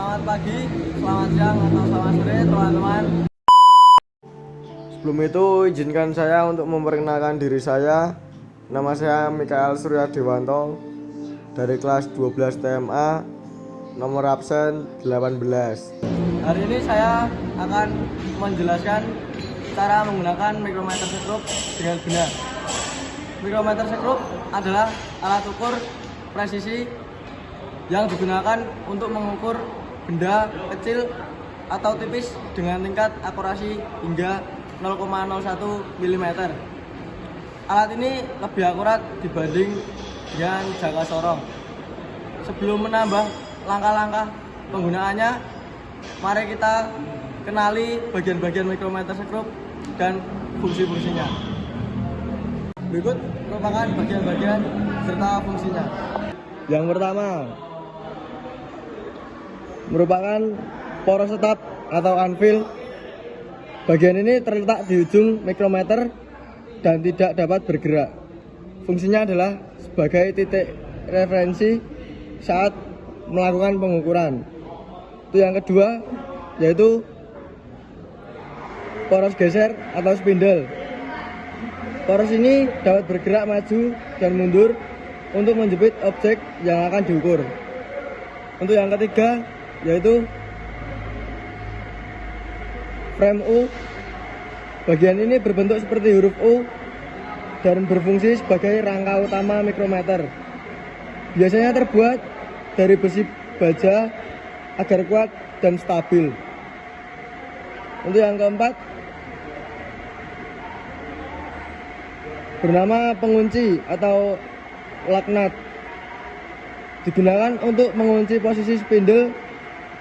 Selamat pagi, selamat siang, atau selamat sore teman-teman. Sebelum itu izinkan saya untuk memperkenalkan diri saya. Nama saya Mikael Surya Dewanto dari kelas 12 TMA, nomor absen 18. Hari ini saya akan menjelaskan cara menggunakan micrometer sekrup dengan benar. Micrometer sekrup adalah alat ukur presisi yang digunakan untuk mengukur benda kecil atau tipis dengan tingkat akurasi hingga 0,01 mm. Alat ini lebih akurat dibanding dengan jangka sorong. Sebelum menambah langkah-langkah penggunaannya, mari kita kenali bagian-bagian micrometer sekrup dan fungsi-fungsinya. Berikut merupakan bagian-bagian serta fungsinya. Yang pertama merupakan poros tetap atau anvil. Bagian ini terletak di ujung mikrometer dan tidak dapat bergerak. Fungsinya adalah sebagai titik referensi saat melakukan pengukuran. Itu yang kedua, yaitu poros geser atau spindle. Poros ini dapat bergerak maju dan mundur untuk menjepit objek yang akan diukur. Untuk yang ketiga, yaitu frame U. Bagian ini berbentuk seperti huruf U dan berfungsi sebagai rangka utama mikrometer. Biasanya terbuat dari besi baja agar kuat dan stabil. Untuk yang keempat, bernama pengunci atau lock nut. Digunakan untuk mengunci posisi spindle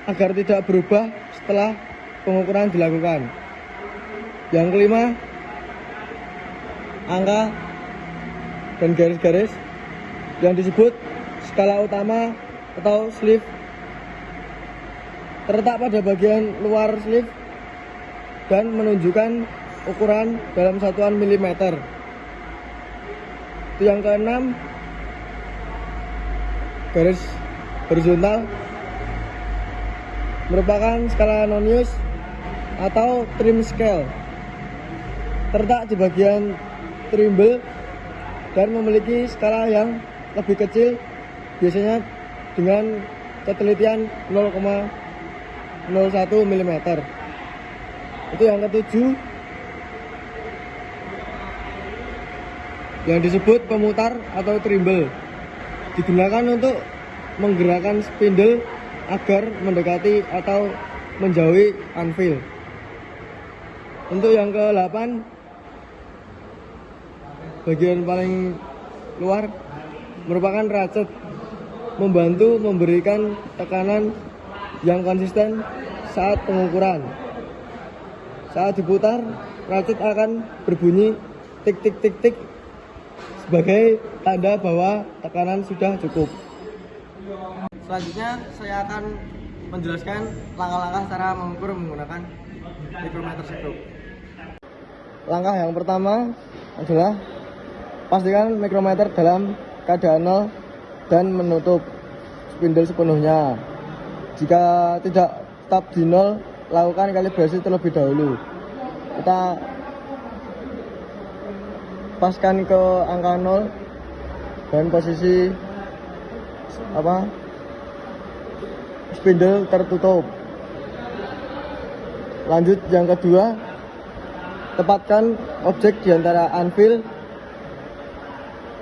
agar tidak berubah setelah pengukuran dilakukan. Yang kelima, angka dan garis-garis yang disebut skala utama atau sleeve terletak pada bagian luar sleeve dan menunjukkan ukuran dalam satuan milimeter. Yang keenam, garis horizontal merupakan skala nonius atau trim scale, terletak di bagian trimble dan memiliki skala yang lebih kecil, biasanya dengan ketelitian 0,01 mm. Itu yang ketujuh, yang disebut pemutar atau trimble, digunakan untuk menggerakkan spindle agar mendekati atau menjauhi anvil. Untuk yang ke-8, bagian paling luar merupakan ratchet, membantu memberikan tekanan yang konsisten saat pengukuran. Saat diputar, ratchet akan berbunyi tik tik tik tik sebagai tanda bahwa tekanan sudah cukup. Selanjutnya saya akan menjelaskan langkah-langkah cara mengukur menggunakan micrometer sekrup. Langkah yang pertama adalah pastikan mikrometer dalam keadaan nol dan menutup spindle sepenuhnya. Jika tidak tetap di nol, lakukan kalibrasi terlebih dahulu. Kita paskan ke angka 0 dan posisi spindle tertutup. Lanjut yang kedua, tepatkan objek di antara anvil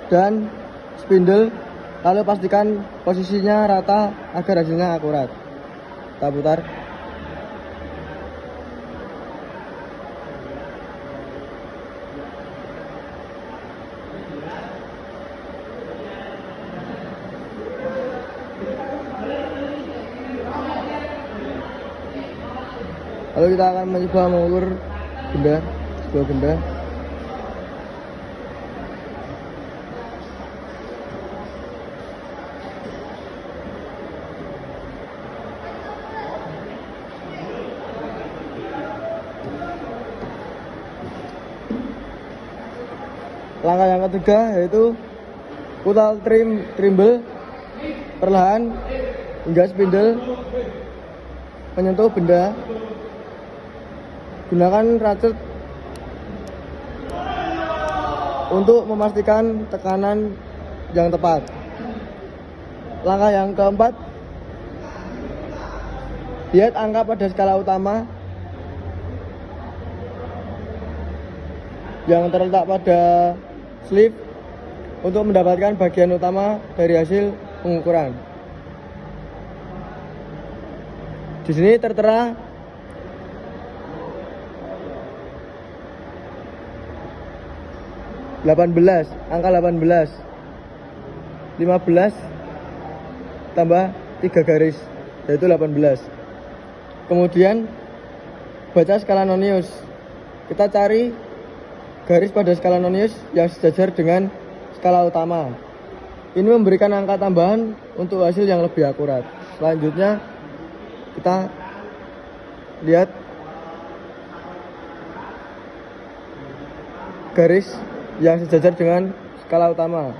dan spindle, lalu pastikan posisinya rata agar hasilnya akurat. Kita putar. Lalu kita akan mencoba mengukur sebuah benda. Langkah yang ketiga yaitu putar trimble perlahan hingga spindle menyentuh benda, gunakan ratchet untuk memastikan tekanan yang tepat. Langkah yang keempat, lihat angka pada skala utama yang terletak pada sleeve untuk mendapatkan bagian utama dari hasil pengukuran. Di sini tertera angka 18, 15 tambah 3 garis, yaitu 18. Kemudian baca skala nonius. Kita cari garis pada skala nonius yang sejajar dengan skala utama. Ini memberikan angka tambahan untuk hasil yang lebih akurat. Selanjutnya kita lihat garis yang sejajar dengan skala utama,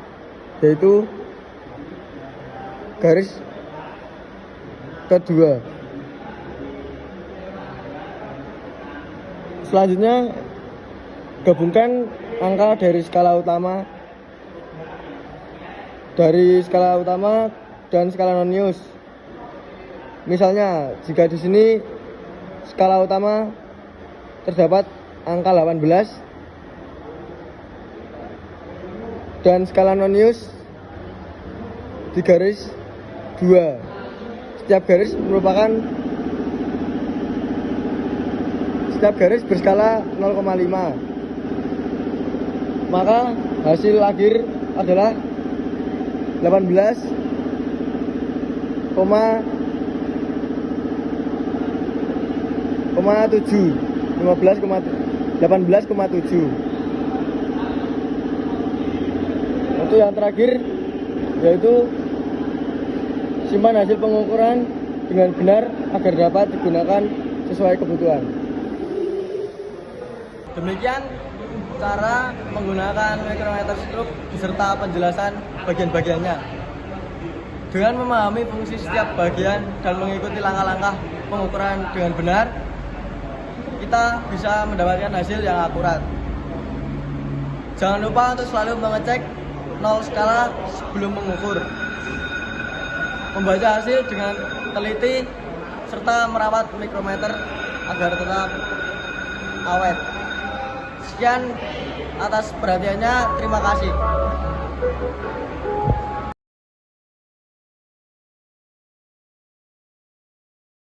yaitu garis kedua. Selanjutnya gabungkan angka dari skala utama dan skala nonius. Misalnya jika di sini skala utama terdapat angka 18 dan skala nonius di garis 2. Setiap garis berskala 0,5. Maka hasil akhir adalah 18,7. Untuk yang terakhir, yaitu simpan hasil pengukuran dengan benar agar dapat digunakan sesuai kebutuhan. Demikian cara menggunakan micrometer stroke beserta penjelasan bagian-bagiannya. Dengan memahami fungsi setiap bagian dan mengikuti langkah-langkah pengukuran dengan benar, kita bisa mendapatkan hasil yang akurat. Jangan lupa untuk selalu mengecek 0 skala sebelum mengukur, membaca hasil dengan teliti, serta merawat mikrometer agar tetap awet. Sekian atas perhatiannya, terima kasih.